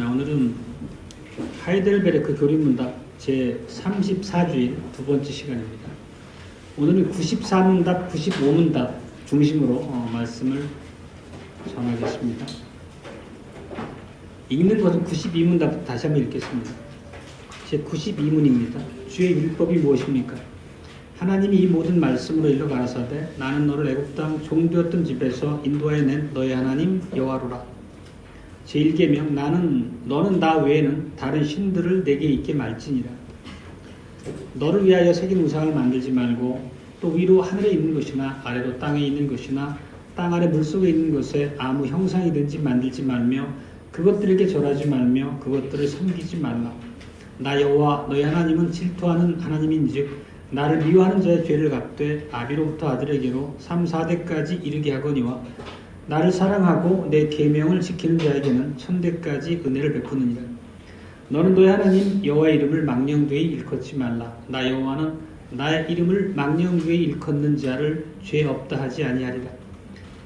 오늘은 하이델베르크 교리문답 제34주일 두 번째 시간입니다. 오늘은 94문답, 95문답 중심으로 말씀을 전하겠습니다. 읽는 것은 92문답부터 다시 한번 읽겠습니다. 제92문입니다. 주의 율법이 무엇입니까? 하나님이 이 모든 말씀으로 일러 가라사대 나는 너를 애굽 땅 종되었던 집에서 인도하여 낸 너의 하나님 여호와로라. 제1계명 너는 나 외에는 다른 신들을 내게 있게 말지니라. 너를 위하여 새긴 우상을 만들지 말고 또 위로 하늘에 있는 것이나 아래로 땅에 있는 것이나 땅 아래 물속에 있는 것에 아무 형상이든지 만들지 말며 그것들에게 절하지 말며 그것들을 섬기지 말라. 나 여호와 너희 하나님은 질투하는 하나님인즉 나를 미워하는 자의 죄를 갚되 아비로부터 아들에게로 3, 4대까지 이르게 하거니와 나를 사랑하고 내 계명을 지키는 자에게는 천대까지 은혜를 베푸느니라. 너는 너의 하나님 여호와의 이름을 망령되이 일컫지 말라. 나 여호와는 나의 이름을 망령되이 일컫는 자를 죄 없다 하지 아니하리라.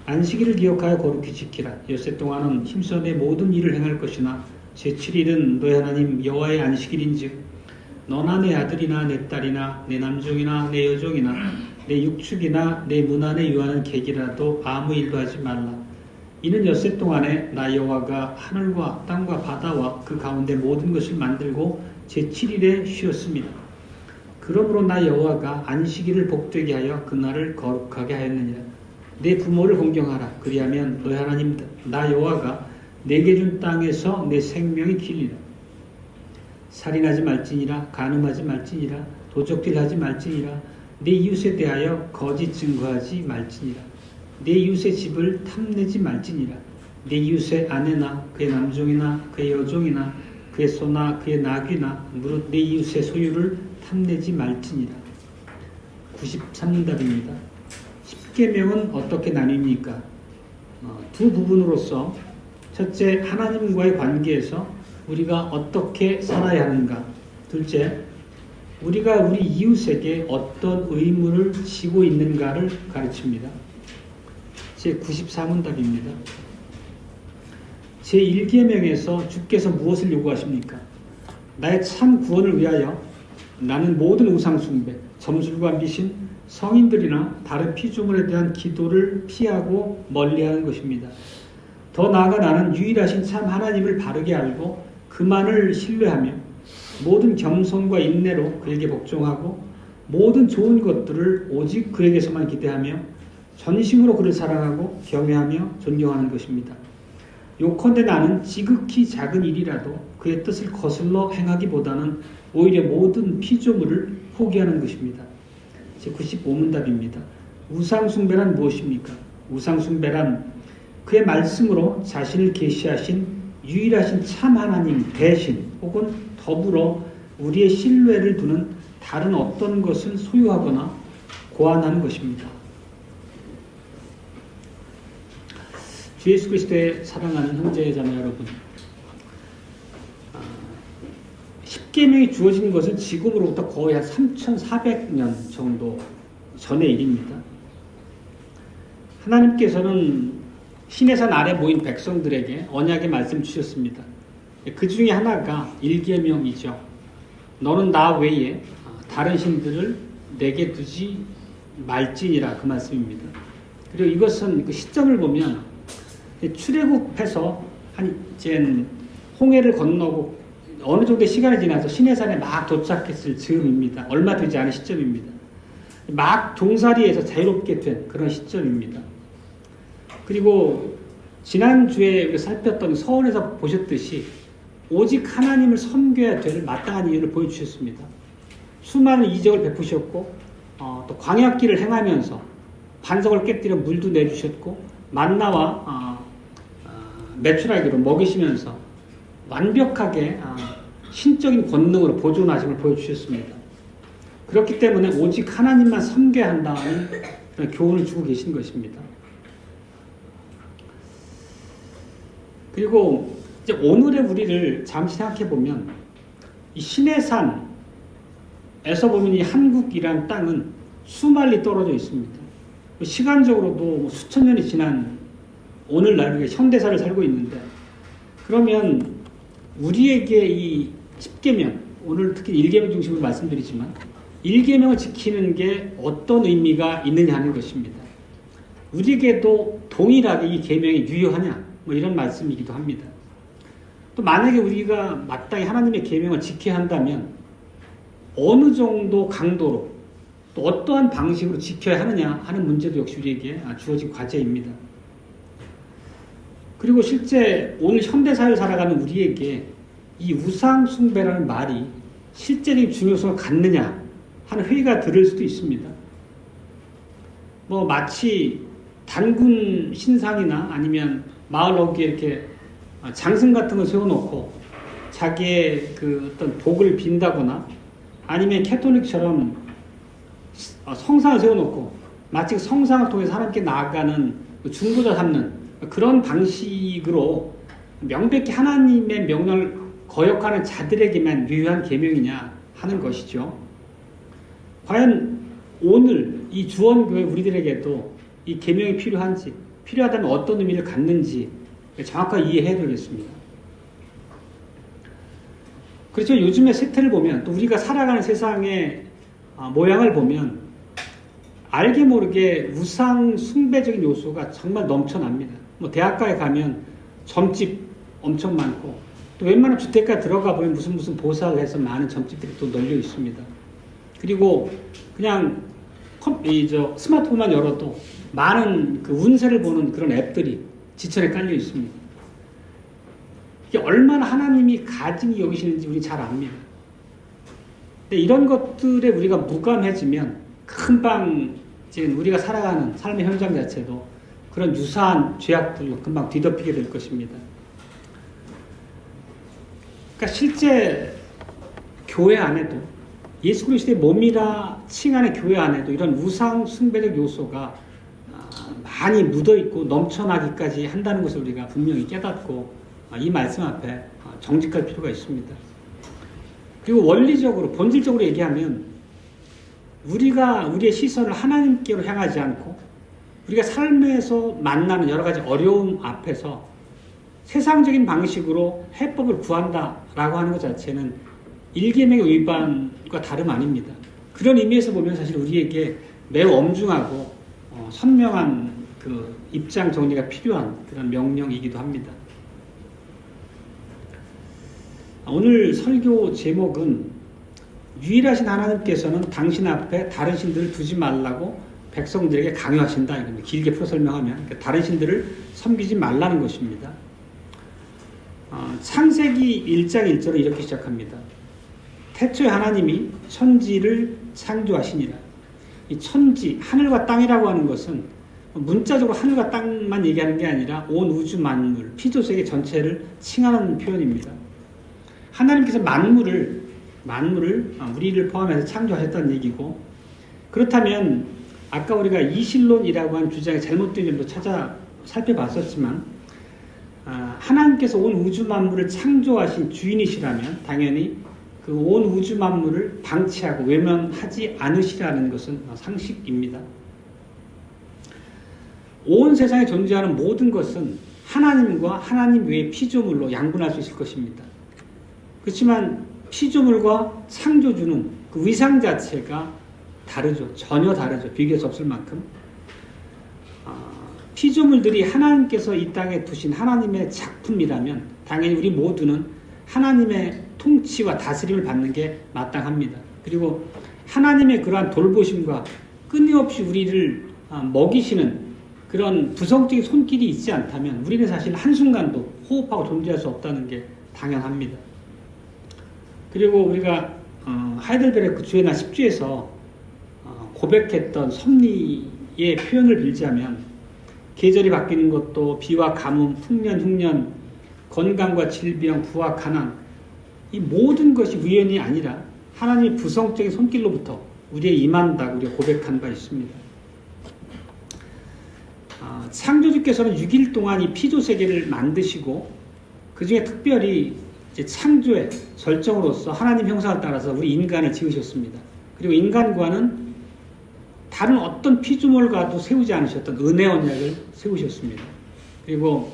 안식일을 기억하여 거룩히 지키라. 엿새 동안은 힘써 내 모든 일을 행할 것이나 제7일은 너의 하나님 여호와의 안식일인즉 너나 내 아들이나 내 딸이나 내 남종이나 내 여종이나 내 육축이나 내 문 안에 유하는 객이라도 아무 일도 하지 말라. 이는 엿새 동안에 나 여호와가 하늘과 땅과 바다와 그 가운데 모든 것을 만들고 제7일에 쉬었습니다. 그러므로 나 여호와가 안식일을 복되게 하여 그날을 거룩하게 하였느니라. 내 부모를 공경하라. 그리하면 너희 하나님 나 여호와가 내게 준 땅에서 내 생명이 길리라. 살인하지 말지니라. 간음하지 말지니라. 도적질하지 말지니라. 내 이웃에 대하여 거짓 증거하지 말지니라. 내 이웃의 집을 탐내지 말지니라. 내 이웃의 아내나 그의 남종이나 그의 여종이나 그의 소나 그의 나귀나 무릇 내 이웃의 소유를 탐내지 말지니라. 93문답입니다. 10계명은 어떻게 나뉩니까? 두 부분으로서 첫째, 하나님과의 관계에서 우리가 어떻게 살아야 하는가. 둘째, 우리가 우리 이웃에게 어떤 의무를 지고 있는가를 가르칩니다. 제94문답입니다. 제1계명에서 주께서 무엇을 요구하십니까? 나의 참 구원을 위하여 나는 모든 우상 숭배, 점술과 미신, 성인들이나 다른 피조물에 대한 기도를 피하고 멀리하는 것입니다. 더 나아가 나는 유일하신 참 하나님을 바르게 알고 그만을 신뢰하며 모든 겸손과 인내로 그에게 복종하고 모든 좋은 것들을 오직 그에게서만 기대하며 전심으로 그를 사랑하고 경외하며 존경하는 것입니다. 요컨대 나는 지극히 작은 일이라도 그의 뜻을 거슬러 행하기보다는 오히려 모든 피조물을 포기하는 것입니다. 제95문답입니다. 우상숭배란 무엇입니까? 우상숭배란 그의 말씀으로 자신을 계시하신 유일하신 참 하나님 대신 혹은 더불어 우리의 신뢰를 두는 다른 어떤 것을 소유하거나 고안하는 것입니다. 주 예수 그리스도의 사랑하는 형제자매 여러분, 10계명이 주어진 것은 지금으로부터 거의 한 3400년 정도 전의 일입니다. 하나님께서는 시내산 아래 모인 백성들에게 언약의 말씀 주셨습니다. 그 중에 하나가 1계명이죠. 너는 나 외에 다른 신들을 내게 두지 말지니라, 그 말씀입니다. 그리고 이것은 그 시점을 보면 출애굽해서 이제 홍해를 건너고 어느 정도의 시간이 지나서 시내산에 막 도착했을 즈음입니다. 얼마 되지 않은 시점입니다. 막 종살이에서 자유롭게 된 그런 시점입니다. 그리고 지난주에 우리가 살폈던 서원에서 보셨듯이 오직 하나님을 섬겨야 될 마땅한 이유를 보여주셨습니다. 수많은 이적을 베푸셨고 또 광야길을 행하면서 반석을 깨뜨려 물도 내주셨고 만나와 메추라기로 먹이시면서 완벽하게 신적인 권능으로 보존하심을 보여주셨습니다. 그렇기 때문에 오직 하나님만 섬겨야 한다는 그런 교훈을 주고 계신 것입니다. 그리고 이제 오늘의 우리를 잠시 생각해 보면 이 시내산에서 보면 이 한국이란 땅은 수말리 떨어져 있습니다. 시간적으로도 수천 년이 지난 오늘날 우리가 현대사를 살고 있는데, 그러면 우리에게 이 10계명, 오늘 특히 1계명 중심으로 말씀드리지만 1계명을 지키는 게 어떤 의미가 있느냐 하는 것입니다. 우리에게도 동일하게 이 계명이 유효하냐 뭐 이런 말씀이기도 합니다. 또 만약에 우리가 마땅히 하나님의 계명을 지켜야 한다면 어느 정도 강도로 또 어떠한 방식으로 지켜야 하느냐 하는 문제도 역시 우리에게 주어진 과제입니다. 그리고 실제 오늘 현대사회를 살아가는 우리에게 이 우상 숭배라는 말이 실제적인 중요성을 갖느냐 하는 회의가 들을 수도 있습니다. 뭐 마치 단군 신상이나 아니면 마을 어귀에 이렇게 장승 같은 걸 세워놓고 자기의 그 어떤 복을 빈다거나 아니면 캐톨릭처럼 성상을 세워놓고 마치 성상을 통해서 하나님께 나아가는 중보자 삼는 그런 방식으로 명백히 하나님의 명령을 거역하는 자들에게만 유효한 계명이냐 하는 것이죠. 과연 오늘 이 주원교회 우리들에게도 이 계명이 필요한지, 필요하다면 어떤 의미를 갖는지 정확하게 이해해야 되겠습니다. 그렇죠. 요즘의 세태를 보면 또 우리가 살아가는 세상의 모양을 보면 알게 모르게 우상 숭배적인 요소가 정말 넘쳐납니다. 뭐 대학가에 가면 점집 엄청 많고 또 웬만한 주택가 들어가 보면 무슨 보살을 해서 많은 점집들이 또 널려 있습니다. 그리고 그냥 스마트폰만 열어도 많은 그 운세를 보는 그런 앱들이 지천에 깔려 있습니다. 이게 얼마나 하나님이 가증히 여기시는지 우리 잘 압니다. 근데 이런 것들에 우리가 무감해지면 금방 지금 우리가 살아가는 삶의 현장 자체도 그런 유사한 죄악들로 금방 뒤덮이게 될 것입니다. 그러니까 실제 교회 안에도 예수 그리스도의 몸이라 칭하는 교회 안에도 이런 우상 숭배적 요소가 많이 묻어있고 넘쳐나기까지 한다는 것을 우리가 분명히 깨닫고 이 말씀 앞에 정직할 필요가 있습니다. 그리고 원리적으로 본질적으로 얘기하면 우리가 우리의 시선을 하나님께로 향하지 않고 우리가 삶에서 만나는 여러 가지 어려움 앞에서 세상적인 방식으로 해법을 구한다라고 하는 것 자체는 일계명의 위반과 다름 아닙니다. 그런 의미에서 보면 사실 우리에게 매우 엄중하고 선명한 그 입장 정리가 필요한 그런 명령이기도 합니다. 오늘 설교 제목은 유일하신 하나님께서는 당신 앞에 다른 신들을 두지 말라고 백성들에게 강요하신다. 이겁니다. 길게 풀어 설명하면 그러니까 다른 신들을 섬기지 말라는 것입니다. 창세기 1장 1절은 이렇게 시작합니다. 태초에 하나님이 천지를 창조하시니라. 이 천지, 하늘과 땅이라고 하는 것은 문자적으로 하늘과 땅만 얘기하는 게 아니라 온 우주 만물, 피조세계 전체를 칭하는 표현입니다. 하나님께서 만물을 우리를 포함해서 창조하셨다는 얘기고, 그렇다면 아까 우리가 이신론이라고 하는 주장의 잘못된 점도 살펴봤었지만 하나님께서 온 우주 만물을 창조하신 주인이시라면 당연히 그 온 우주 만물을 방치하고 외면하지 않으시라는 것은 상식입니다. 온 세상에 존재하는 모든 것은 하나님과 하나님 외의 피조물로 양분할 수 있을 것입니다. 그렇지만 피조물과 창조주는 그 위상 자체가 다르죠. 전혀 다르죠. 비교할 수 없을 만큼. 피조물들이 하나님께서 이 땅에 두신 하나님의 작품이라면 당연히 우리 모두는 하나님의 통치와 다스림을 받는 게 마땅합니다. 그리고 하나님의 그러한 돌보심과 끊임없이 우리를 먹이시는 그런 부성적인 손길이 있지 않다면 우리는 사실 한순간도 호흡하고 존재할 수 없다는 게 당연합니다. 그리고 우리가 하이델베르크 주애나 10주에서 고백했던 섭리의 표현을 빌자면 계절이 바뀌는 것도 비와 가뭄, 풍년, 흉년, 건강과 질병, 부와 가난 이 모든 것이 우연이 아니라 하나님의 부성적인 손길로부터 우리에 임한다고 우리가 고백한 바 있습니다. 창조주께서는 6일 동안 이 피조세계를 만드시고 그 중에 특별히 이제 창조의 절정으로서 하나님 형상을 따라서 우리 인간을 지으셨습니다. 그리고 인간과는 다른 어떤 피조물과도 세우지 않으셨던 은혜 언약을 세우셨습니다. 그리고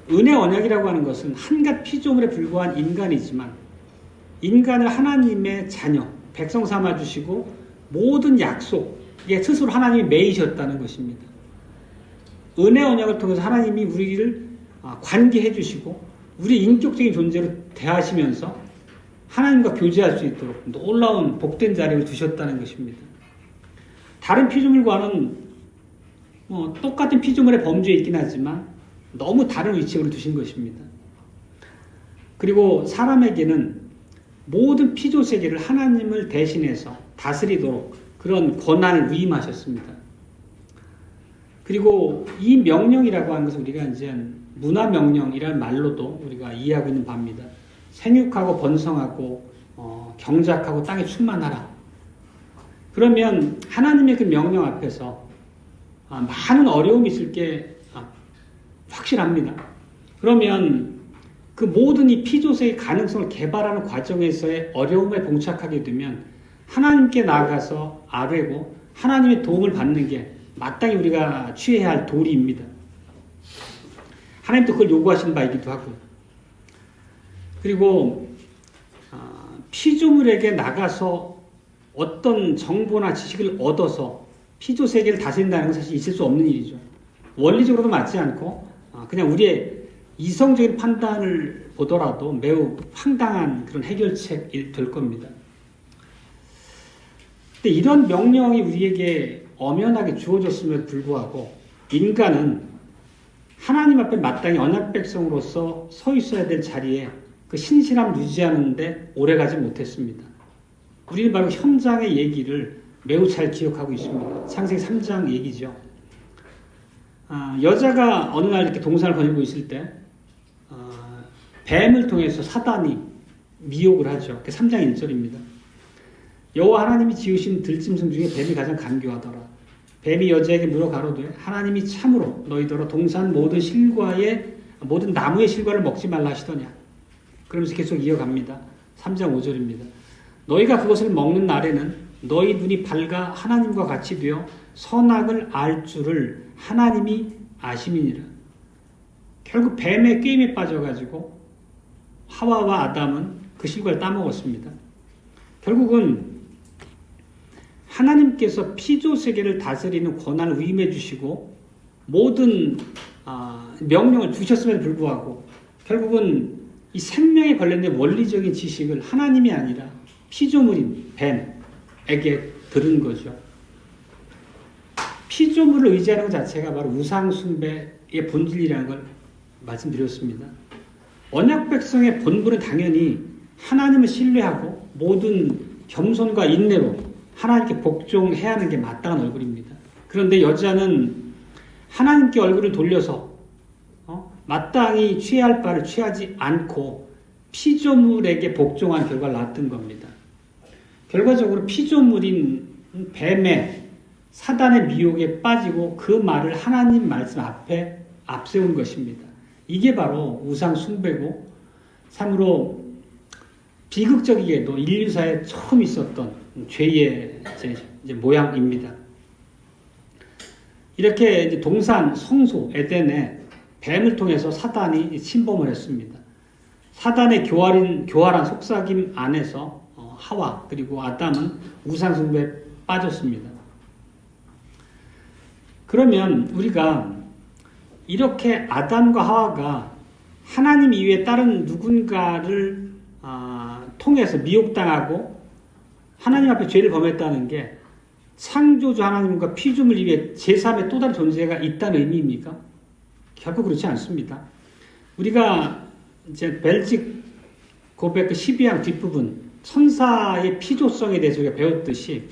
은혜 언약이라고 하는 것은 한갓 피조물에 불과한 인간이지만 인간을 하나님의 자녀, 백성 삼아주시고 모든 약속에 스스로 하나님이 매이셨다는 것입니다. 은혜 언약을 통해서 하나님이 우리를 관계해 주시고 우리 인격적인 존재로 대하시면서 하나님과 교제할 수 있도록 놀라운 복된 자리를 두셨다는 것입니다. 다른 피조물과는 똑같은 피조물의 범주에 있긴 하지만 너무 다른 위치로 두신 것입니다. 그리고 사람에게는 모든 피조 세계를 하나님을 대신해서 다스리도록 그런 권한을 위임하셨습니다. 그리고 이 명령이라고 하는 것은 우리가 이제 문화명령이라는 말로도 우리가 이해하고 있는 바입니다. 생육하고 번성하고 경작하고 땅에 충만하라. 그러면 하나님의 그 명령 앞에서 많은 어려움이 있을 게 확실합니다. 그러면 그 모든 이 피조세의 가능성을 개발하는 과정에서의 어려움에 봉착하게 되면 하나님께 나아가서 아뢰고 하나님의 도움을 받는 게 마땅히 우리가 취해야 할 도리입니다. 하나님도 그걸 요구하시는 바이기도 하고, 그리고 피조물에게 나가서 어떤 정보나 지식을 얻어서 피조 세계를 다스린다는 건 사실 있을 수 없는 일이죠. 원리적으로도 맞지 않고 그냥 우리의 이성적인 판단을 보더라도 매우 황당한 그런 해결책이 될 겁니다. 근데 이런 명령이 우리에게 엄연하게 주어졌음에도 불구하고 인간은 하나님 앞에 마땅히 언약 백성으로서 서 있어야 될 자리에 그 신실함을 유지하는데 오래가지 못했습니다. 우리는 바로 현장의 얘기를 매우 잘 기억하고 있습니다. 창세기 3장 얘기죠. 여자가 어느 날 이렇게 동산을 거닐고 있을 때 뱀을 통해서 사단이 미혹을 하죠. 3장 1절입니다. 여호와 하나님이 지으신 들짐승 중에 뱀이 가장 간교하더라. 뱀이 여자에게 물어 가로되 하나님이 참으로 너희더러 동산 모든 실과의 모든 나무의 실과를 먹지 말라 하시더냐. 그러면서 계속 이어갑니다. 3장 5절입니다. 너희가 그것을 먹는 날에는 너희 눈이 밝아 하나님과 같이 되어 선악을 알 줄을 하나님이 아심이니라. 결국 뱀의 게임에 빠져가지고 하와와 아담은 그 실과를 따먹었습니다. 결국은 하나님께서 피조 세계를 다스리는 권한을 위임해 주시고 모든 명령을 주셨음에도 불구하고 결국은 이 생명에 관련된 원리적인 지식을 하나님이 아니라 피조물인 뱀에게 들은 거죠. 피조물을 의지하는 것 자체가 바로 우상숭배의 본질이라는 걸 말씀드렸습니다. 언약 백성의 본분은 당연히 하나님을 신뢰하고 모든 겸손과 인내로 하나님께 복종해야 하는 게 마땅한 얼굴입니다. 그런데 여자는 하나님께 얼굴을 돌려서 마땅히 취해야 할 바를 취하지 않고 피조물에게 복종한 결과를 낳았던 겁니다. 결과적으로 피조물인 뱀의 사단의 미혹에 빠지고 그 말을 하나님 말씀 앞에 앞세운 것입니다. 이게 바로 우상 숭배고 참으로 비극적이게도 인류사에 처음 있었던 죄의 이제 모양입니다. 이렇게 이제 동산 성소 에덴에 뱀을 통해서 사단이 침범을 했습니다. 사단의 교활한 속삭임 안에서 하와 그리고 아담은 우상 숭배에 빠졌습니다. 그러면 우리가 이렇게 아담과 하와가 하나님 이외에 다른 누군가를 통해서 미혹당하고 하나님 앞에 죄를 범했다는 게 창조주 하나님과 피조물 이외에 제3의 또 다른 존재가 있다는 의미입니까? 결코 그렇지 않습니다. 우리가 이제 벨직 고백 12항 뒷부분 천사의 피조성에 대해서 우리가 배웠듯이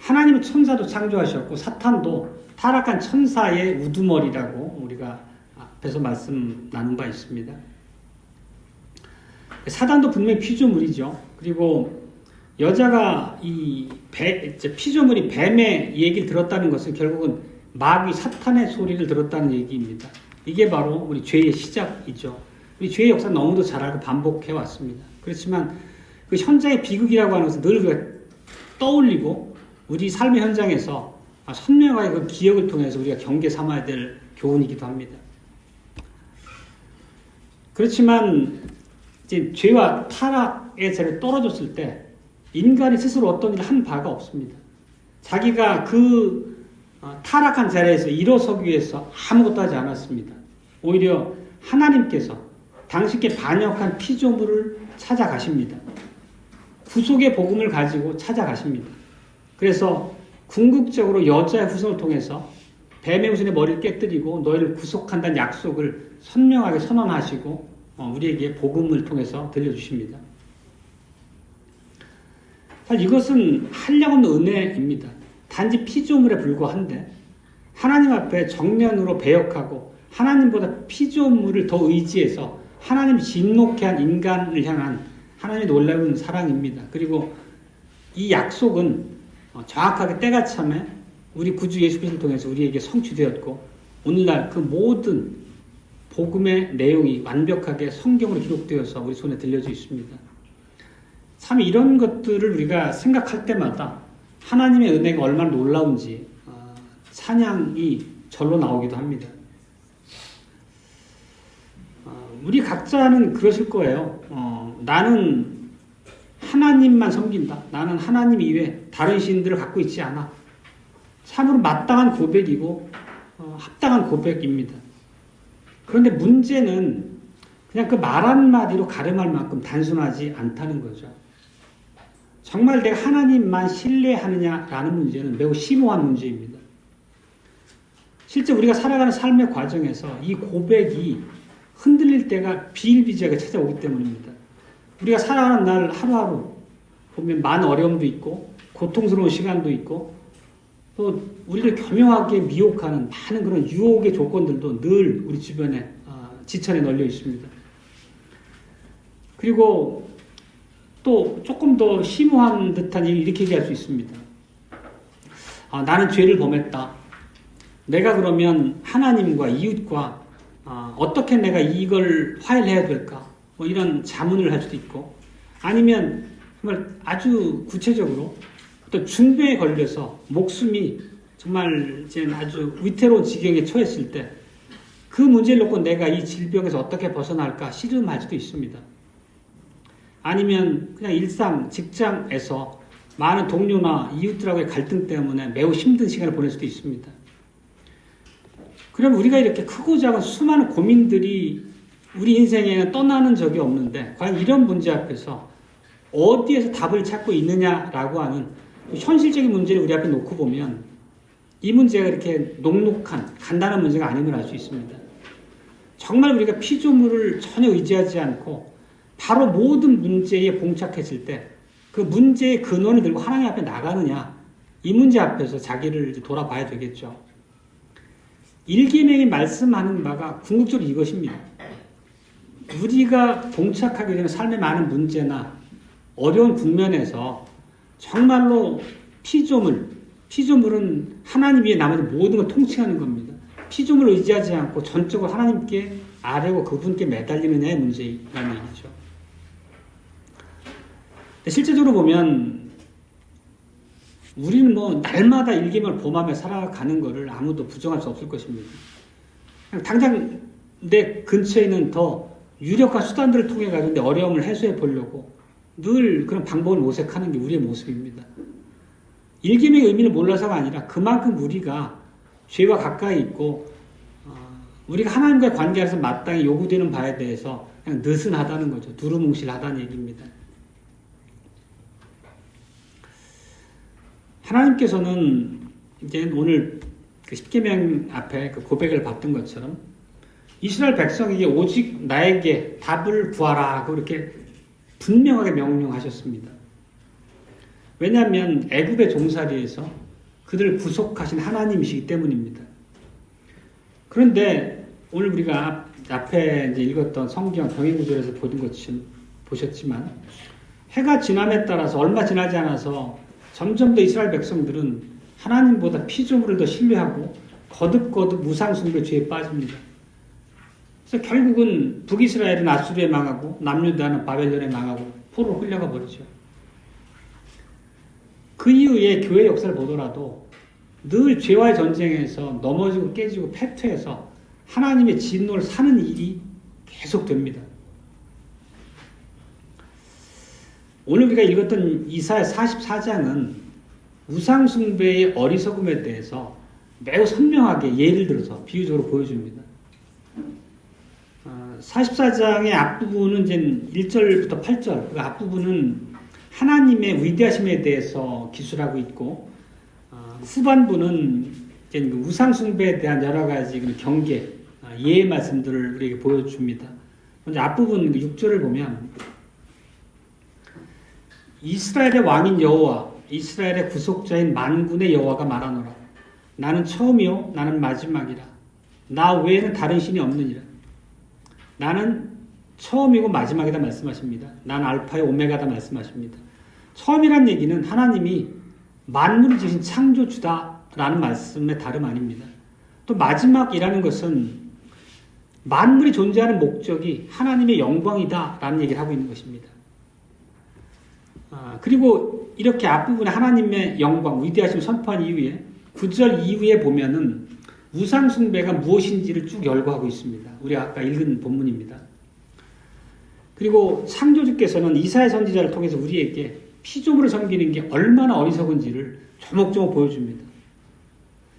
하나님은 천사도 창조하셨고 사탄도 타락한 천사의 우두머리라고 우리가 앞에서 말씀 나눈 바 있습니다. 사단도 분명히 피조물이죠. 그리고 여자가 피조물이 뱀의 얘기를 들었다는 것은 결국은 마귀 사탄의 소리를 들었다는 얘기입니다. 이게 바로 우리 죄의 시작이죠. 우리 죄의 역사 너무도 잘 알고 반복해 왔습니다. 그렇지만 그 현장의 비극이라고 하는 것은 늘 우리가 떠올리고 우리 삶의 현장에서 선명하게 그 기억을 통해서 우리가 경계 삼아야 될 교훈이기도 합니다. 그렇지만 이제 죄와 타락의 자리에 떨어졌을 때 인간이 스스로 어떤 일을 한 바가 없습니다. 자기가 그 타락한 자리에서 일어서기 위해서 아무것도 하지 않았습니다. 오히려 하나님께서 당신께 반역한 피조물을 찾아가십니다. 구속의 복음을 가지고 찾아가십니다. 그래서 궁극적으로 여자의 후손을 통해서 뱀의 후손의 머리를 깨뜨리고 너희를 구속한다는 약속을 선명하게 선언하시고 우리에게 복음을 통해서 들려주십니다. 사실 이것은 한량없는 은혜입니다. 단지 피조물에 불과한데 하나님 앞에 정면으로 배역하고 하나님보다 피조물을 더 의지해서 하나님이 진노케 한 인간을 향한 하나님의 놀라운 사랑입니다. 그리고 이 약속은 정확하게 때가 참에 우리 구주 예수 그리스도를 통해서 우리에게 성취되었고 오늘날 그 모든 복음의 내용이 완벽하게 성경으로 기록되어서 우리 손에 들려져 있습니다. 참 이런 것들을 우리가 생각할 때마다 하나님의 은혜가 얼마나 놀라운지 찬양이 절로 나오기도 합니다. 우리 각자는 그러실 거예요. 나는 하나님만 섬긴다. 나는 하나님 이외에 다른 신들을 갖고 있지 않아. 참으로 마땅한 고백이고 합당한 고백입니다. 그런데 문제는 그냥 그 말 한마디로 가름할 만큼 단순하지 않다는 거죠. 정말 내가 하나님만 신뢰하느냐라는 문제는 매우 심오한 문제입니다. 실제 우리가 살아가는 삶의 과정에서 이 고백이 흔들릴 때가 비일비재하게 찾아오기 때문입니다. 우리가 살아가는 날 하루하루 보면 많은 어려움도 있고 고통스러운 시간도 있고 또 우리를 교묘하게 미혹하는 많은 그런 유혹의 조건들도 늘 우리 주변에 지천에 널려 있습니다. 그리고 또 조금 더 심오한 듯한 일을 이렇게 얘기할 수 있습니다. 나는 죄를 범했다. 내가 그러면 하나님과 이웃과 어떻게 내가 이걸 화해를 해야 될까? 뭐 이런 자문을 할 수도 있고 아니면 정말 아주 구체적으로 어떤 중병에 걸려서 목숨이 정말 이제 아주 위태로운 지경에 처했을 때 그 문제를 놓고 내가 이 질병에서 어떻게 벗어날까 씨름할 수도 있습니다. 아니면 그냥 일상 직장에서 많은 동료나 이웃들하고의 갈등 때문에 매우 힘든 시간을 보낼 수도 있습니다. 그럼 우리가 이렇게 크고 작은 수많은 고민들이 우리 인생에는 떠나는 적이 없는데 과연 이런 문제 앞에서 어디에서 답을 찾고 있느냐라고 하는 현실적인 문제를 우리 앞에 놓고 보면 이 문제가 이렇게 녹록한 간단한 문제가 아님을 알 수 있습니다. 정말 우리가 피조물을 전혀 의지하지 않고 바로 모든 문제에 봉착했을 때 그 문제의 근원을 들고 하나님 앞에 나가느냐 이 문제 앞에서 자기를 돌아봐야 되겠죠. 일계명이 말씀하는 바가 궁극적으로 이것입니다. 우리가 봉착하게 되는 삶의 많은 문제나 어려운 국면에서 정말로 피조물은 하나님 위에 나머지 모든 걸 통치하는 겁니다. 피조물을 의지하지 않고 전적으로 하나님께 아뢰고 그분께 매달리느냐의 문제라는 얘기죠. 실제적으로 보면 우리는 날마다 일기명을 범하며 살아가는 것을 아무도 부정할 수 없을 것입니다. 당장 내 근처에 있는 더 유력한 수단들을 통해 가지고 내 어려움을 해소해 보려고 늘 그런 방법을 모색하는 게 우리의 모습입니다. 일기명의 의미를 몰라서가 아니라 그만큼 우리가 죄와 가까이 있고 우리가 하나님과의 관계에서 마땅히 요구되는 바에 대해서 그냥 느슨하다는 거죠. 두루뭉실하다는 얘기입니다. 하나님께서는 이제 오늘 그 십계명 앞에 그 고백을 받던 것처럼 이스라엘 백성에게 오직 나에게 답을 구하라 하고 이렇게 분명하게 명령하셨습니다. 왜냐하면 애굽의 종살이에서 그들을 구속하신 하나님이시기 때문입니다. 그런데 오늘 우리가 앞에 이제 읽었던 성경 병행구절에서 보셨지만 해가 지남에 따라서 얼마 지나지 않아서 점점 더 이스라엘 백성들은 하나님보다 피조물을 더 신뢰하고 거듭거듭 우상숭배 죄에 빠집니다. 그래서 결국은 북이스라엘은 아수르에 망하고 남유다는 바벨론에 망하고 포로로 흘려가 버리죠. 그 이후에 교회 역사를 보더라도 늘 죄와의 전쟁에서 넘어지고 깨지고 패퇴해서 하나님의 진노를 사는 일이 계속됩니다. 오늘 우리가 읽었던 이사야 44장은 우상숭배의 어리석음에 대해서 매우 선명하게 예를 들어서 비유적으로 보여줍니다. 44장의 앞부분은 이제 1절부터 8절, 그 앞부분은 하나님의 위대하심에 대해서 기술하고 있고, 후반부는 이제 우상숭배에 대한 여러 가지 경계, 예의 말씀들을 우리에게 보여줍니다. 먼저 앞부분 6절을 보면, 이스라엘의 왕인 여호와, 이스라엘의 구속자인 만군의 여호와가 말하노라. 나는 처음이요 나는 마지막이라. 나 외에는 다른 신이 없느니라. 나는 처음이고 마지막이다 말씀하십니다. 나는 알파요 오메가다 말씀하십니다. 처음이란 얘기는 하나님이 만물을 지으신 창조주다라는 말씀의 다름 아닙니다. 또 마지막이라는 것은 만물이 존재하는 목적이 하나님의 영광이다라는 얘기를 하고 있는 것입니다. 그리고 이렇게 앞부분에 하나님의 영광, 위대하심을 선포한 이후에 9절 이후에 보면은 우상숭배가 무엇인지를 쭉 열거하고 있습니다. 우리가 아까 읽은 본문입니다. 그리고 창조주께서는 이사야 선지자를 통해서 우리에게 피조물을 섬기는 게 얼마나 어리석은지를 조목조목 보여줍니다.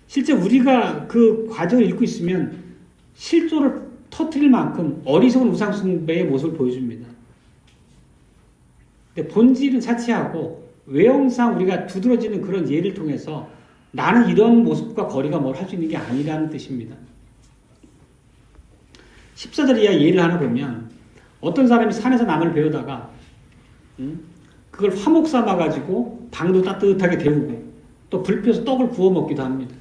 실제 우리가 그 과정을 읽고 있으면 실조를 터뜨릴 만큼 어리석은 우상숭배의 모습을 보여줍니다. 근데 본질은 차치하고 외형상 우리가 두드러지는 그런 예를 통해서 나는 이런 모습과 거리가 뭘 할 수 있는 게 아니라는 뜻입니다. 14절 이하 예를 하나 보면 어떤 사람이 산에서 나무를 베어다가 그걸 화목 삼아가지고 방도 따뜻하게 데우고 또 불 펴서 떡을 구워 먹기도 합니다.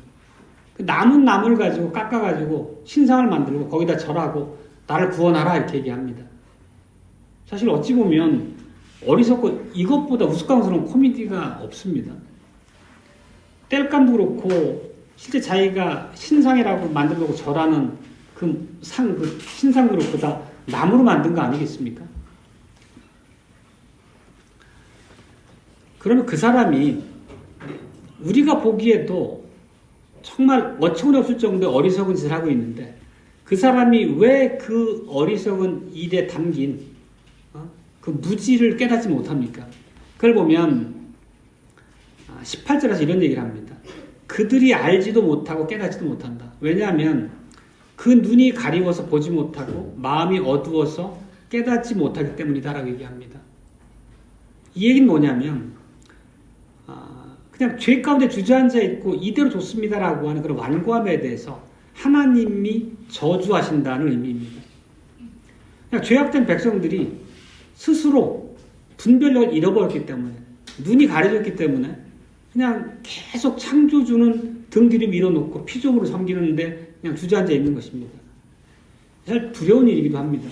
그 남은 나무를 가지고 깎아가지고 신상을 만들고 거기다 절하고 나를 구원하라 이렇게 얘기합니다. 사실 어찌 보면 어리석고 이것보다 우스꽝스러운 코미디가 없습니다. 땔감도 그렇고 실제 자기가 신상이라고 만들려고 절하는 그 신상도 그렇고 다 나무로 만든 거 아니겠습니까? 그러면 그 사람이 우리가 보기에도 정말 어처구니없을 정도의 어리석은 짓을 하고 있는데 그 사람이 왜 그 어리석은 일에 담긴 그 무지를 깨닫지 못합니까? 그걸 보면 18절에서 이런 얘기를 합니다. 그들이 알지도 못하고 깨닫지도 못한다. 왜냐하면 그 눈이 가리워서 보지 못하고 마음이 어두워서 깨닫지 못하기 때문이다라고 얘기합니다. 이 얘기는 뭐냐면 그냥 죄 가운데 주저앉아 있고 이대로 좋습니다라고 하는 그런 완고함에 대해서 하나님이 저주하신다는 의미입니다. 그냥 죄악된 백성들이 스스로 분별력을 잃어버렸기 때문에 눈이 가려졌기 때문에 그냥 계속 창조주는 등 뒤로 밀어놓고 피조물을 섬기는데 그냥 주저앉아 있는 것입니다. 사실 두려운 일이기도 합니다.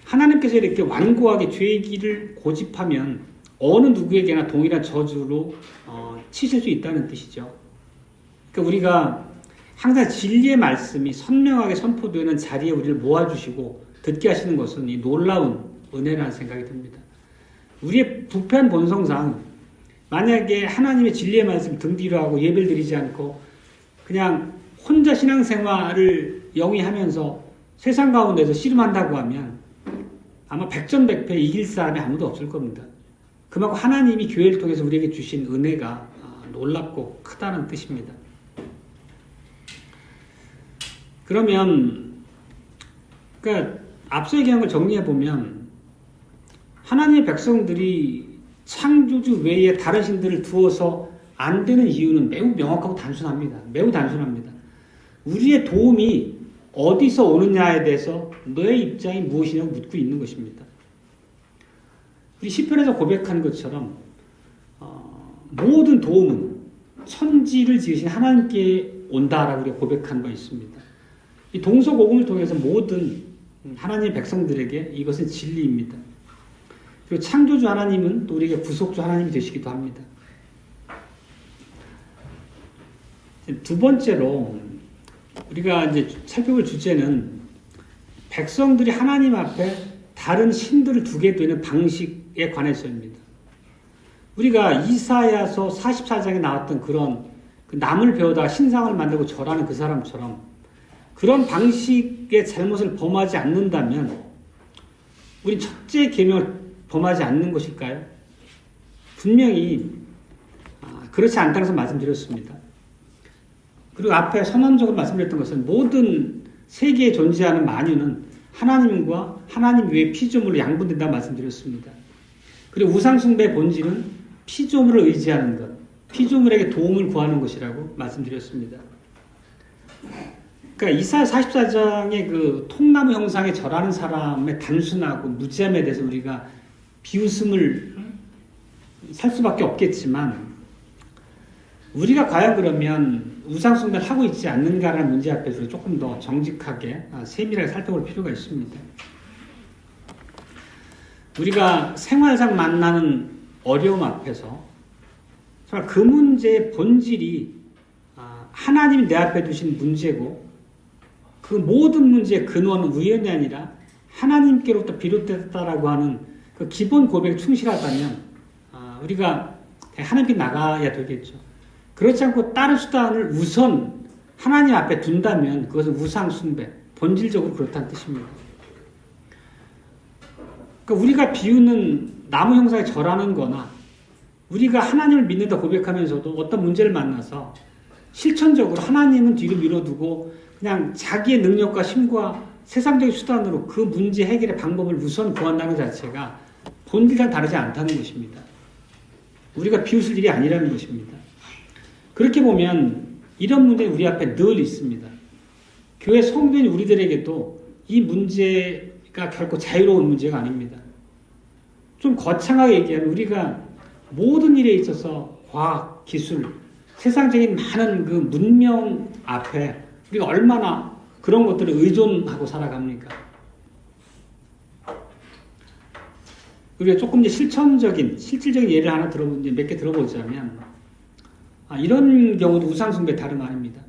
하나님께서 이렇게 완고하게 죄의 길을 고집하면 어느 누구에게나 동일한 저주로 치실 수 있다는 뜻이죠. 그러니까 우리가 항상 진리의 말씀이 선명하게 선포되는 자리에 우리를 모아주시고 듣게 하시는 것은 이 놀라운 은혜라는 생각이 듭니다. 우리의 부패한 본성상 만약에 하나님의 진리의 말씀 등 뒤로 하고 예배를 드리지 않고 그냥 혼자 신앙생활을 영위하면서 세상 가운데서 씨름한다고 하면 아마 백전백패 이길 사람이 아무도 없을 겁니다. 그만큼 하나님이 교회를 통해서 우리에게 주신 은혜가 놀랍고 크다는 뜻입니다. 그러면 그러니까 앞서 얘기한 걸 정리해 보면 하나님의 백성들이 창조주 외에 다른 신들을 두어서 안 되는 이유는 매우 명확하고 단순합니다. 매우 단순합니다. 우리의 도움이 어디서 오느냐에 대해서 너의 입장이 무엇이냐고 묻고 있는 것입니다. 우리 시편에서 고백한 것처럼 모든 도움은 천지를 지으신 하나님께 온다라고 우리가 고백한 바 있습니다. 이 동서고금을 통해서 모든 하나님의 백성들에게 이것은 진리입니다. 그리고 창조주 하나님은 또 우리에게 구속주 하나님이 되시기도 합니다. 두 번째로 우리가 이제 살펴볼 주제는 백성들이 하나님 앞에 다른 신들을 두게 되는 방식에 관해서입니다. 우리가 이사야서 44장에 나왔던 그런 그 나무를 베어다가 신상을 만들고 절하는 그 사람처럼 그런 방식의 잘못을 범하지 않는다면 우리 첫째 계명을 범하지 않는 것일까요? 분명히 그렇지 않다는 것을 말씀드렸습니다. 그리고 앞에 선언적으로 말씀드렸던 것은 모든 세계에 존재하는 만유는 하나님과 하나님 외의 피조물로 양분된다고 말씀드렸습니다. 그리고 우상숭배의 본질은 피조물을 의지하는 것, 피조물에게 도움을 구하는 것이라고 말씀드렸습니다. 그러니까 이사야 44장의 그 통나무 형상에 절하는 사람의 단순하고 무지함에 대해서 우리가 비웃음을 살 수밖에 없겠지만, 우리가 과연 그러면 우상숭배를 하고 있지 않는가라는 문제 앞에서 조금 더 정직하게 세밀하게 살펴볼 필요가 있습니다. 우리가 생활상 만나는 어려움 앞에서 정말 그 문제의 본질이 하나님이 내 앞에 두신 문제고, 그 모든 문제의 근원은 우연이 아니라 하나님께로부터 비롯됐다라고 하는 그 기본 고백에 충실하다면 우리가 하나님께 나가야 되겠죠. 그렇지 않고 다른 수단을 우선 하나님 앞에 둔다면 그것은 우상숭배, 본질적으로 그렇다는 뜻입니다. 그러니까 우리가 비우는 나무 형상에 절하는 거나, 우리가 하나님을 믿는다 고백하면서도 어떤 문제를 만나서 실천적으로 하나님은 뒤로 밀어두고 그냥 자기의 능력과 힘과 세상적인 수단으로 그 문제 해결의 방법을 우선 구한다는 자체가 본질과 다르지 않다는 것입니다. 우리가 비웃을 일이 아니라는 것입니다. 그렇게 보면 이런 문제는 우리 앞에 늘 있습니다. 교회 성도인 우리들에게도 이 문제가 결코 자유로운 문제가 아닙니다. 좀 거창하게 얘기하면 우리가 모든 일에 있어서 과학, 기술, 세상적인 많은 그 문명 앞에 우리가 얼마나 그런 것들을 의존하고 살아갑니까? 우리가 조금 이제 실질적인 예를 하나 몇 개 들어보자면, 이런 경우도 우상숭배 다름 아닙니다.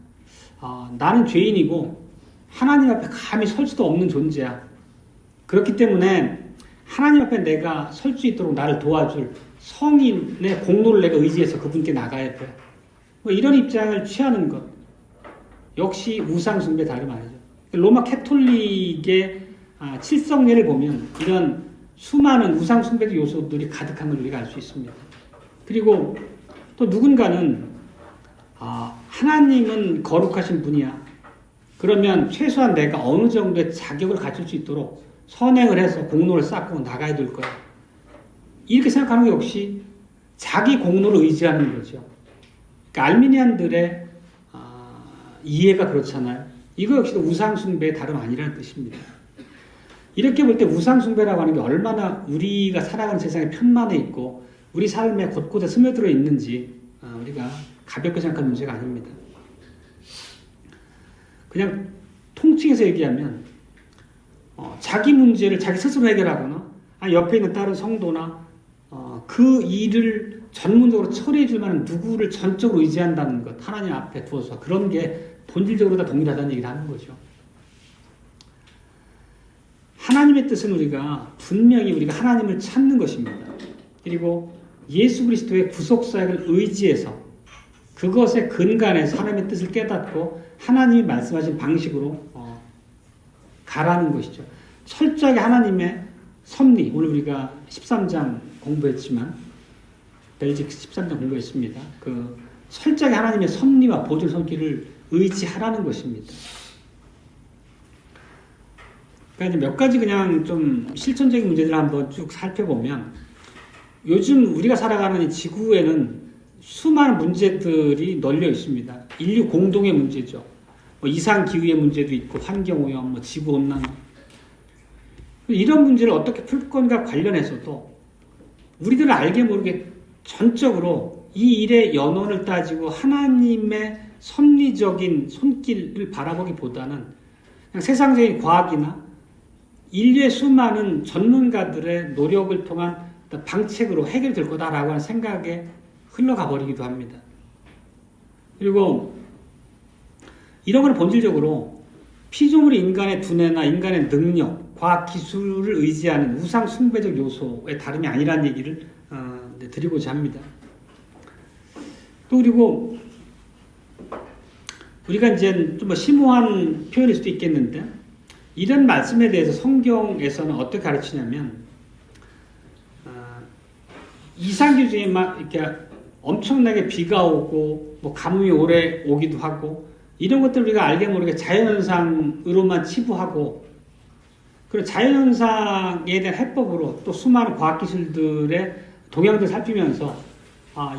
나는 죄인이고 하나님 앞에 감히 설 수도 없는 존재야. 그렇기 때문에 하나님 앞에 내가 설 수 있도록 나를 도와줄 성인의 공로를 내가 의지해서 그분께 나가야 돼. 뭐 이런 입장을 취하는 것 역시 우상숭배 다름 아니죠. 로마 캐톨릭의 칠성례를 보면 이런 수많은 우상숭배적 요소들이 가득한 걸 우리가 알 수 있습니다. 그리고 또 누군가는 하나님은 거룩하신 분이야. 그러면 최소한 내가 어느 정도의 자격을 갖출 수 있도록 선행을 해서 공로를 쌓고 나가야 될 거야. 이렇게 생각하는 게 역시 자기 공로를 의지하는 거죠. 그러니까 알미니안들의 이해가 그렇잖아요. 이거 역시도 우상숭배의 다름 아니라는 뜻입니다. 이렇게 볼 때 우상숭배라고 하는 게 얼마나 우리가 살아가는 세상에 편만해 있고 우리 삶에 곳곳에 스며들어 있는지 우리가 가볍게 생각하는 문제가 아닙니다. 그냥 통칭해서 얘기하면 자기 문제를 자기 스스로 해결하거나 옆에 있는 다른 성도나 그 일을 전문적으로 처리해 줄 만한 누구를 전적으로 의지한다는 것, 하나님 앞에 두어서 그런 게 본질적으로 다 동일하다는 얘기를 하는 거죠. 하나님의 뜻은 분명히 우리가 하나님을 찾는 것입니다. 그리고 예수 그리스도의 구속사역을 의지해서 그것의 근간에서 하나님의 뜻을 깨닫고 하나님이 말씀하신 방식으로 가라는 것이죠. 철저하게 하나님의 섭리, 오늘 우리가 13장 공부했지만 벨직 13장 공부했습니다. 그 철저하게 하나님의 섭리와 보존 손길을 의지하라는 것입니다. 그러니까 몇 가지 그냥 좀 실천적인 문제들을 한번 쭉 살펴보면, 요즘 우리가 살아가는 이 지구에는 수많은 문제들이 널려 있습니다. 인류 공동의 문제죠. 이상기후의 문제도 있고, 환경오염, 지구온난화. 이런 문제를 어떻게 풀 건가 관련해서도 우리들은 알게 모르게 전적으로 이 일의 연원을 따지고 하나님의 섭리적인 손길을 바라보기보다는 그냥 세상적인 과학이나 인류의 수많은 전문가들의 노력을 통한 방책으로 해결될 거다라고 하는 생각에 흘러가 버리기도 합니다. 그리고 이런 건 본질적으로 피조물이 인간의 두뇌나 인간의 능력, 과학 기술을 의지하는 우상 숭배적 요소의 다름이 아니라는 얘기를 드리고자 합니다. 또 그리고 우리가 이제 좀 심오한 표현일 수도 있겠는데, 이런 말씀에 대해서 성경에서는 어떻게 가르치냐면 이상기 중에 막 이렇게 엄청나게 비가 오고 뭐 가뭄이 오래 오기도 하고 이런 것들 우리가 알게 모르게 자연현상으로만 치부하고 그런 자연현상에 대한 해법으로 또 수많은 과학기술들의 동향들 살피면서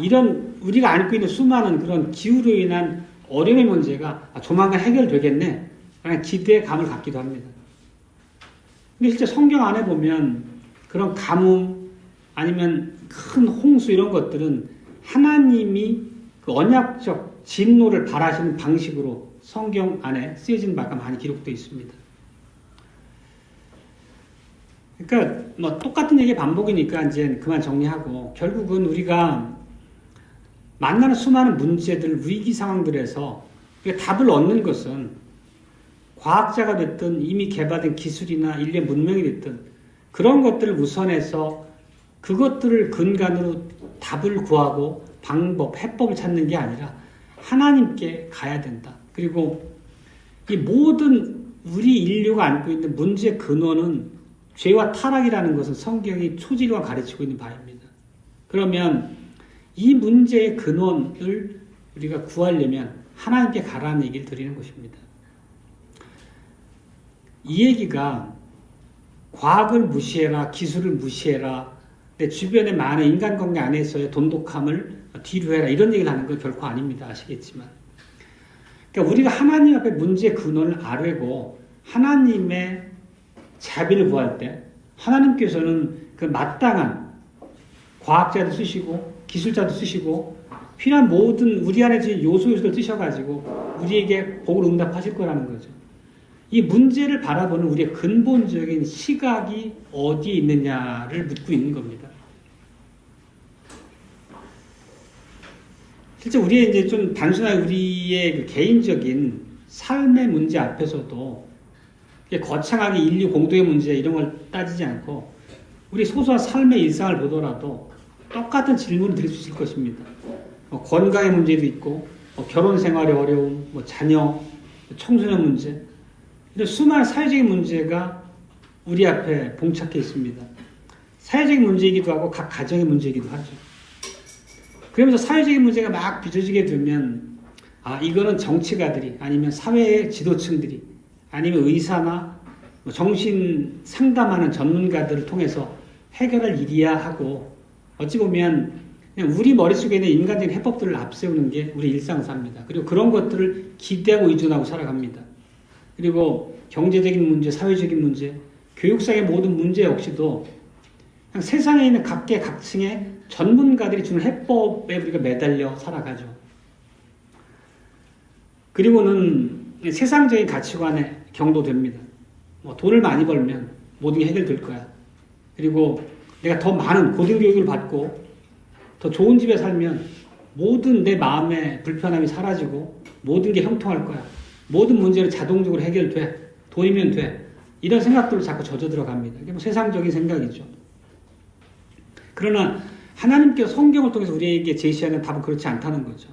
이런 우리가 안고 있는 수많은 그런 기후로 인한 어려움의 문제가 조만간 해결되겠네 라는 기대감을 갖기도 합니다. 근데 실제 성경 안에 보면 그런 가뭄 아니면 큰 홍수 이런 것들은 하나님이 그 언약적 진노를 바라시는 방식으로 성경 안에 쓰여진 바가 많이 기록되어 있습니다. 그러니까 뭐 똑같은 얘기 반복이니까 이제 그만 정리하고 결국은 우리가 만나는 수많은 문제들, 위기 상황들에서 답을 얻는 것은 과학자가 됐든 이미 개발된 기술이나 인류의 문명이 됐든 그런 것들을 우선해서 그것들을 근간으로 답을 구하고 방법, 해법을 찾는 게 아니라 하나님께 가야 된다. 그리고 이 모든 우리 인류가 안고 있는 문제의 근원은 죄와 타락이라는 것은 성경이 초질과 가르치고 있는 바입니다. 그러면 이 문제의 근원을 우리가 구하려면 하나님께 가라는 얘기를 드리는 것입니다. 이 얘기가 과학을 무시해라, 기술을 무시해라, 내 주변의 많은 인간관계 안에서의 돈독함을 뒤로 해라 이런 얘기를 하는 건 결코 아닙니다. 아시겠지만. 그러니까 우리가 하나님 앞에 문제의 근원을 아뢰고 하나님의 자비를 구할 때 하나님께서는 그 마땅한 과학자도 쓰시고 기술자도 쓰시고 필요한 모든 우리 안에 있는 요소를 쓰셔가지고 우리에게 복을 응답하실 거라는 거죠. 이 문제를 바라보는 우리의 근본적인 시각이 어디에 있느냐를 묻고 있는 겁니다. 실제 우리의 이제 좀 단순한 우리의 그 개인적인 삶의 문제 앞에서도 거창하게 인류 공동의 문제 이런 걸 따지지 않고 우리 소소한 삶의 일상을 보더라도 똑같은 질문을 드릴 수 있을 것입니다. 건강의 문제도 있고 결혼 생활의 어려움, 자녀, 청소년 문제 이런 수많은 사회적인 문제가 우리 앞에 봉착해 있습니다. 사회적인 문제이기도 하고 각 가정의 문제이기도 하죠. 그러면서 사회적인 문제가 막 빚어지게 되면 이거는 정치가들이 아니면 사회의 지도층들이 아니면 의사나 정신 상담하는 전문가들을 통해서 해결할 일이야 하고 어찌 보면 그냥 우리 머릿속에 있는 인간적인 해법들을 앞세우는 게 우리 일상사입니다. 그리고 그런 것들을 기대하고 의존하고 살아갑니다. 그리고 경제적인 문제, 사회적인 문제, 교육상의 모든 문제 역시도 그냥 세상에 있는 각계각층의 전문가들이 주는 해법에 우리가 매달려 살아가죠. 그리고는 세상적인 가치관에 경도됩니다. 돈을 많이 벌면 모든 게 해결될 거야. 그리고 내가 더 많은 고등교육을 받고 더 좋은 집에 살면 모든 내 마음의 불편함이 사라지고 모든 게 형통할 거야. 모든 문제는 자동적으로 해결돼. 돈이면 돼. 이런 생각들을 자꾸 젖어 들어갑니다. 이게 세상적인 생각이죠. 그러나 하나님께서 성경을 통해서 우리에게 제시하는 답은 그렇지 않다는 거죠.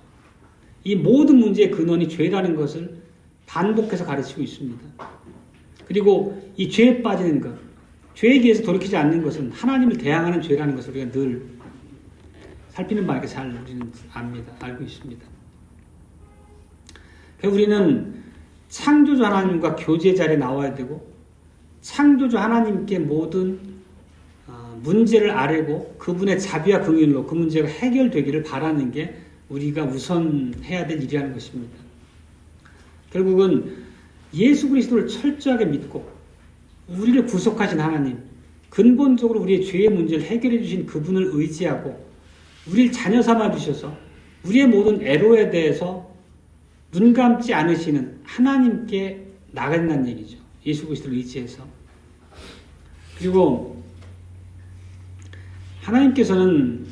이 모든 문제의 근원이 죄라는 것을 반복해서 가르치고 있습니다. 그리고 이 죄에 빠지는 것, 죄에 대해서 돌이키지 않는 것은 하나님을 대항하는 죄라는 것을 우리가 늘 살피는 바니까 잘 우리는 압니다. 알고 있습니다. 우리는 창조주 하나님과 교제 자리에 나와야 되고 창조주 하나님께 모든 문제를 아뢰고 그분의 자비와 긍휼로 그 문제가 해결되기를 바라는 게 우리가 우선 해야 될 일이라는 것입니다. 결국은 예수 그리스도를 철저하게 믿고 우리를 구속하신 하나님, 근본적으로 우리의 죄의 문제를 해결해 주신 그분을 의지하고 우리를 자녀 삼아 주셔서 우리의 모든 애로에 대해서 눈 감지 않으시는 하나님께 나간다는 얘기죠. 예수 그리스도를 의지해서. 그리고 하나님께서는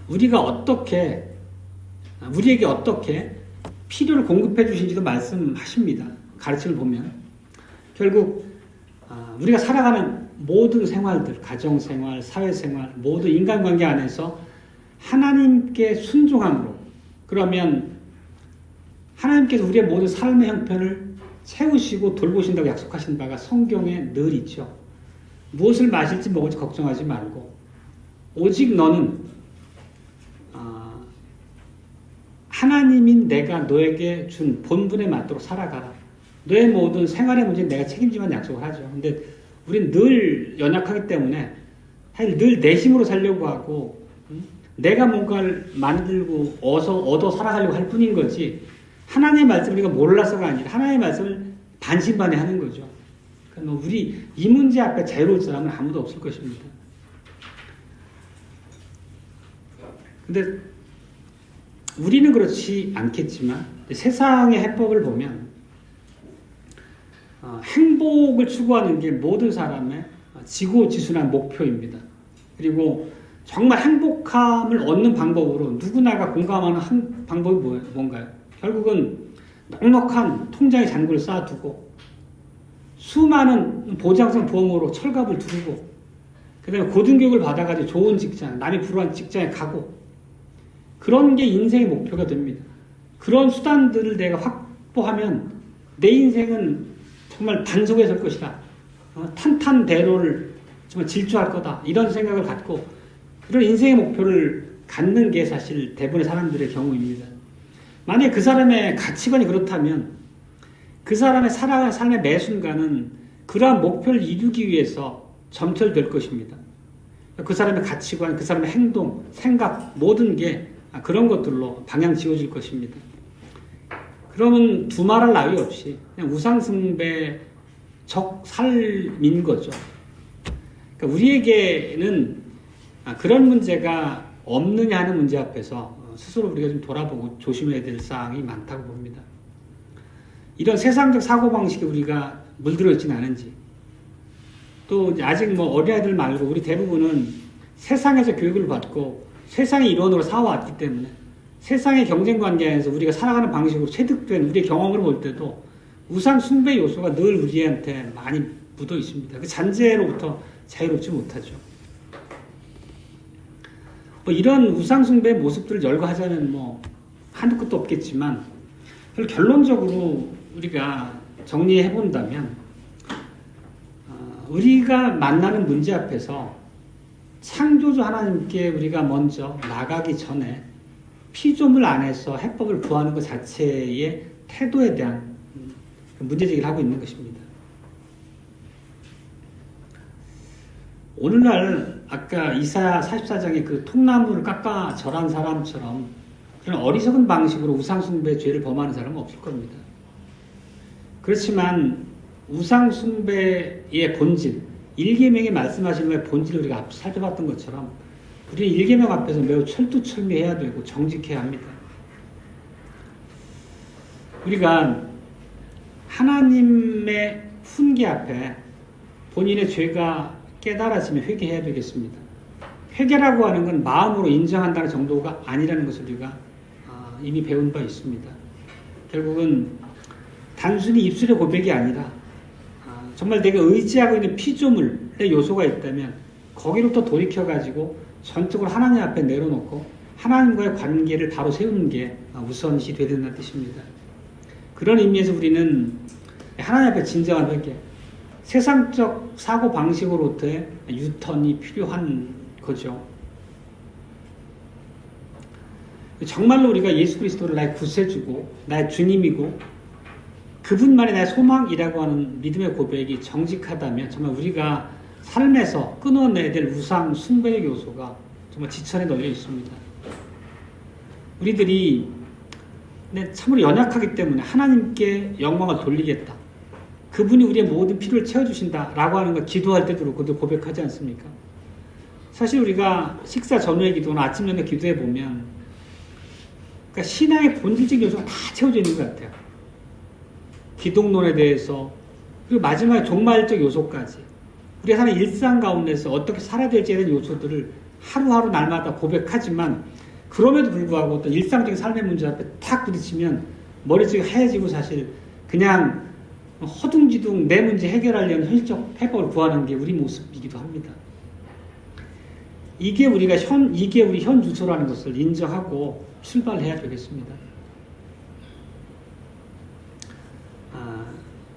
우리에게 어떻게 필요를 공급해 주신지도 말씀하십니다. 가르침을 보면 결국 우리가 살아가는 모든 생활들, 가정생활, 사회생활, 모든 인간관계 안에서 하나님께 순종함으로 그러면 하나님께서 우리의 모든 삶의 형편을 채우시고 돌보신다고 약속하신 바가 성경에 늘 있죠. 무엇을 마실지 먹을지 걱정하지 말고 오직 너는 하나님인 내가 너에게 준 본분에 맞도록 살아가라. 너의 모든 생활의 문제는 내가 책임지만 약속을 하죠. 근데 우린 늘 연약하기 때문에 사실 늘 내 힘으로 살려고 하고 내가 뭔가를 만들고 얻어 살아가려고 할 뿐인 거지, 하나님의 말씀을 우리가 몰라서가 아니라 하나님의 말씀을 반신반의하는 거죠. 그러니까 우리 이 문제 앞에 자유로울 사람은 아무도 없을 것입니다. 근데 우리는 그렇지 않겠지만 세상의 해법을 보면 행복을 추구하는 게 모든 사람의 지고지순한 목표입니다. 그리고 정말 행복함을 얻는 방법으로 누구나가 공감하는 방법이 뭔가요? 결국은 넉넉한 통장에 잔고를 쌓아두고 수많은 보장성 보험으로 철갑을 두르고 그 다음에 고등교육을 받아가지고 좋은 직장, 남이 부러워하는 직장에 가고, 그런 게 인생의 목표가 됩니다. 그런 수단들을 내가 확보하면 내 인생은 정말 반석에 설 것이다. 탄탄대로를 정말 질주할 거다. 이런 생각을 갖고 그런 인생의 목표를 갖는 게 사실 대부분의 사람들의 경우입니다. 만약에 그 사람의 가치관이 그렇다면 그 사람의 살아가는 삶의 매 순간은 그러한 목표를 이루기 위해서 점철될 것입니다. 그 사람의 가치관, 그 사람의 행동, 생각, 모든 게 그런 것들로 방향 지어질 것입니다. 그러면 두말할 나위 없이 그냥 우상숭배적 삶인 거죠. 그러니까 우리에게는 그런 문제가 없느냐 하는 문제 앞에서 스스로 우리가 좀 돌아보고 조심해야 될 사항이 많다고 봅니다. 이런 세상적 사고방식에 우리가 물들어 있지는 않은지, 또 아직 어린아이들 말고 우리 대부분은 세상에서 교육을 받고 세상의 일원으로 살아왔기 때문에 세상의 경쟁관계 안에서 우리가 살아가는 방식으로 체득된 우리의 경험을 볼 때도 우상 숭배 요소가 늘 우리한테 많이 묻어 있습니다. 그 잔재로부터 자유롭지 못하죠. 이런 우상 숭배의 모습들을 열거하자면 한두 끝도 없겠지만, 결론적으로 우리가 정리해 본다면 우리가 만나는 문제 앞에서 창조주 하나님께 우리가 먼저 나가기 전에 피조물 안에서 해법을 구하는 것 자체의 태도에 대한 문제제기를 하고 있는 것입니다. 오늘날 아까 이사야 44장의 그 통나무를 깎아 절한 사람처럼 그런 어리석은 방식으로 우상숭배 죄를 범하는 사람은 없을 겁니다. 그렇지만 우상숭배의 본질, 일계명에 말씀하시는 본질을 우리가 살펴봤던 것처럼 우리 일계명 앞에서 매우 철두철미해야 되고 정직해야 합니다. 우리가 하나님의 훈계 앞에 본인의 죄가 깨달아지면 회개해야 되겠습니다. 회개라고 하는 건 마음으로 인정한다는 정도가 아니라는 것을 우리가 이미 배운 바 있습니다. 결국은 단순히 입술의 고백이 아니라 정말 내가 의지하고 있는 피조물의 요소가 있다면 거기로부터 돌이켜가지고 전적으로 하나님 앞에 내려놓고 하나님과의 관계를 바로 세우는 게 우선시 되야 된다는 뜻입니다. 그런 의미에서 우리는 하나님 앞에 진정한 회개, 세상적 사고 방식으로부터의 유턴이 필요한 거죠. 정말로 우리가 예수 그리스도를 나의 구세주고 나의 주님이고 그분만이 나의 소망이라고 하는 믿음의 고백이 정직하다면 정말 우리가 삶에서 끊어내야 될 우상 숭배의 요소가 정말 지천에 널려 있습니다. 우리들이 참으로 연약하기 때문에 하나님께 영광을 돌리겠다, 그분이 우리의 모든 필요를 채워주신다라고 하는 걸 기도할 때도 그렇고 고백하지 않습니까? 사실 우리가 식사 전후의 기도나 아침 전에 기도해 보면 그러니까 신앙의 본질적 요소가 다 채워져 있는 것 같아요. 기독론에 대해서, 그리고 마지막에 종말적 요소까지 우리가 사는 일상 가운데서 어떻게 살아야 될지에 대한 요소들을 하루하루 날마다 고백하지만, 그럼에도 불구하고 어떤 일상적인 삶의 문제 앞에 탁 부딪히면 머릿속이 하얘지고 사실 그냥 허둥지둥 내 문제 해결하려는 현실적 해법을 구하는 게 우리 모습이기도 합니다. 이게 우리 현 주소라는 것을 인정하고 출발해야 되겠습니다.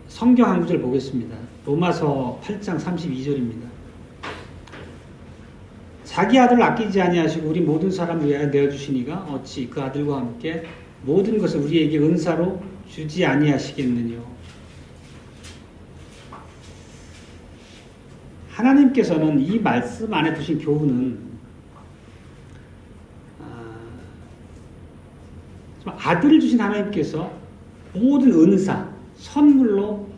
성경 한 구절 보겠습니다. 로마서 8장 32절입니다. 자기 아들을 아끼지 아니하시고 우리 모든 사람을 위하여 내어주시니가 어찌 그 아들과 함께 모든 것을 우리에게 은사로 주지 아니하시겠느냐. 하나님께서는 이 말씀 안에 두신 교훈은 아들을 주신 하나님께서 모든 은사, 선물로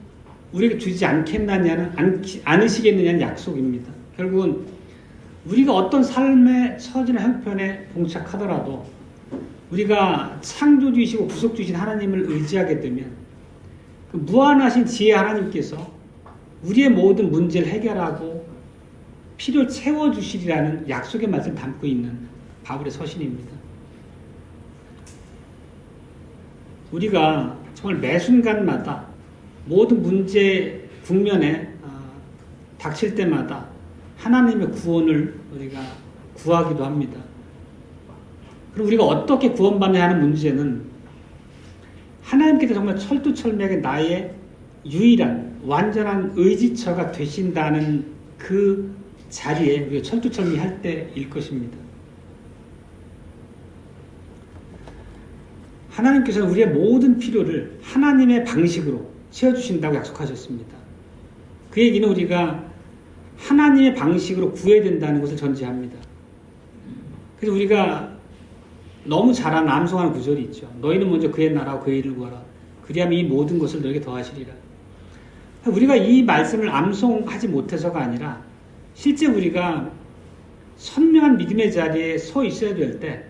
우리에게 주지 않으시겠느냐는 약속입니다. 결국은 우리가 어떤 삶의 처지나 형편에 봉착하더라도 우리가 창조주이시고 구속주이신 하나님을 의지하게 되면 그 무한하신 지혜 하나님께서 우리의 모든 문제를 해결하고 필요를 채워주시리라는 약속의 말씀을 담고 있는 바울의 서신입니다. 우리가 정말 매 순간마다 모든 문제 국면에 닥칠 때마다 하나님의 구원을 우리가 구하기도 합니다. 그리고 우리가 어떻게 구원받느냐 하는 문제는 하나님께서 정말 철두철미하게 나의 유일한 완전한 의지처가 되신다는 그 자리에 우리가 철두철미할 때일 것입니다. 하나님께서는 우리의 모든 필요를 하나님의 방식으로 채워주신다고 약속하셨습니다. 그 얘기는 우리가 하나님의 방식으로 구해야 된다는 것을 전제합니다. 그래서 우리가 너무 잘 암송하는 구절이 있죠. 너희는 먼저 그의 나라와 그의 일을 구하라. 그리하면 이 모든 것을 너에게 더하시리라. 우리가 이 말씀을 암송하지 못해서가 아니라 실제 우리가 선명한 믿음의 자리에 서 있어야 될 때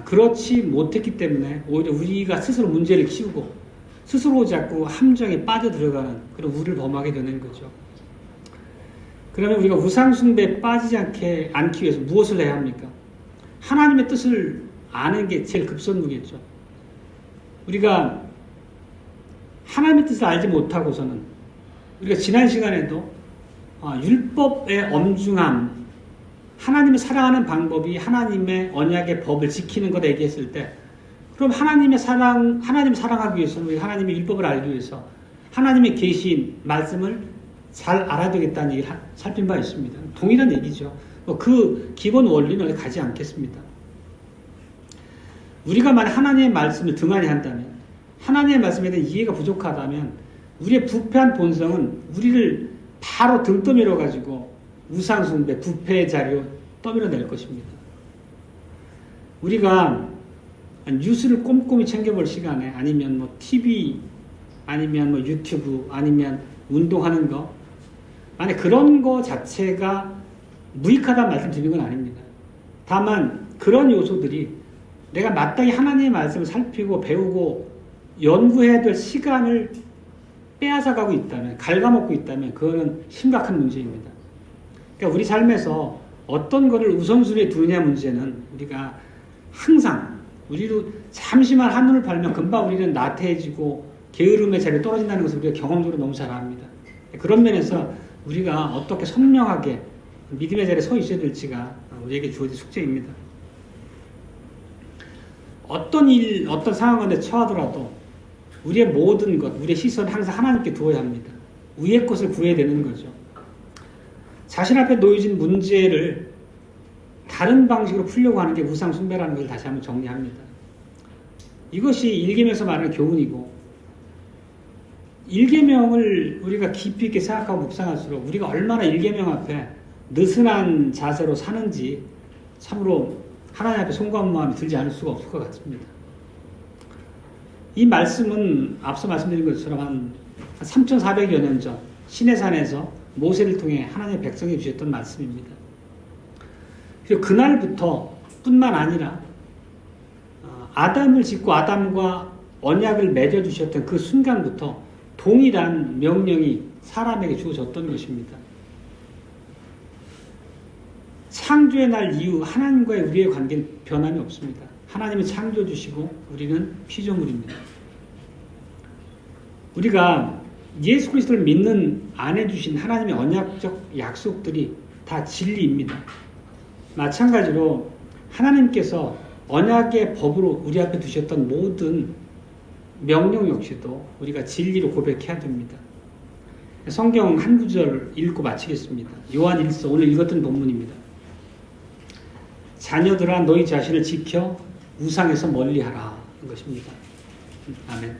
그렇지 못했기 때문에 오히려 우리가 스스로 문제를 키우고 스스로 자꾸 함정에 빠져들어가는 그런 우를 범하게 되는 거죠. 그러면 우리가 우상숭배에 빠지지 않기 위해서 무엇을 해야 합니까? 하나님의 뜻을 아는 게 제일 급선무겠죠. 우리가 하나님의 뜻을 알지 못하고서는 우리가 지난 시간에도 율법의 엄중함, 하나님을 사랑하는 방법이 하나님의 언약의 법을 지키는 것 얘기했을 때 그럼 하나님을 사랑하기 위해서는 우리 하나님의 율법을 알기 위해서 하나님의 계신 말씀을 잘 알아야 되겠다는 얘기를 살핀 바 있습니다. 동일한 얘기죠. 그 기본 원리는 가지 않겠습니다. 우리가 만약 하나님의 말씀을 등한히 한다면 하나님의 말씀에 대한 이해가 부족하다면 우리의 부패한 본성은 우리를 바로 등 떠밀어 가지고 우상숭배, 부패의 자리로 떠밀어낼 것입니다. 우리가 뉴스를 꼼꼼히 챙겨볼 시간에 아니면 TV 아니면 유튜브 아니면 운동하는 거 만약 그런 거 자체가 무익하다는 말씀 드리는 건 아닙니다. 다만 그런 요소들이 내가 마땅히 하나님의 말씀을 살피고 배우고 연구해야 될 시간을 빼앗아가고 있다면, 갉아먹고 있다면 그거는 심각한 문제입니다. 그러니까 우리 삶에서 어떤 거를 우선순위에 두느냐 문제는 우리가 항상 우리도 잠시만 한눈을 팔면 금방 우리는 나태해지고 게으름의 자리에 떨어진다는 것을 우리가 경험적으로 너무 잘 압니다. 그런 면에서 우리가 어떻게 선명하게 믿음의 자리에 서 있어야 될지가 우리에게 주어진 숙제입니다. 어떤 상황에 처하더라도 우리의 모든 것, 우리의 시선을 항상 하나님께 두어야 합니다. 위의 것을 구해야 되는 거죠. 자신 앞에 놓여진 문제를 다른 방식으로 풀려고 하는 게 우상숭배라는 것을 다시 한번 정리합니다. 이것이 일계명에서 말하는 교훈이고 일계명을 우리가 깊이 있게 생각하고 묵상할수록 우리가 얼마나 일계명 앞에 느슨한 자세로 사는지 참으로 하나님 앞에 송구한 마음이 들지 않을 수가 없을 것 같습니다. 이 말씀은 앞서 말씀드린 것처럼 한 3,400여 년 전 시내산에서 모세를 통해 하나님의 백성에 주셨던 말씀입니다. 그리고 그날부터 뿐만 아니라 아담을 짓고 아담과 언약을 맺어주셨던 그 순간부터 동일한 명령이 사람에게 주어졌던 것입니다. 창조의 날 이후 하나님과의 우리의 관계는 변함이 없습니다. 하나님은 창조주시고 우리는 피조물입니다. 우리가 예수 그리스도를 믿는 안에 주신 하나님의 언약적 약속들이 다 진리입니다. 마찬가지로 하나님께서 언약의 법으로 우리 앞에 두셨던 모든 명령 역시도 우리가 진리로 고백해야 됩니다. 성경 한 구절 읽고 마치겠습니다. 요한 1서 오늘 읽었던 본문입니다. 자녀들아 너희 자신을 지켜 우상에서 멀리하라 는 것입니다. 아멘.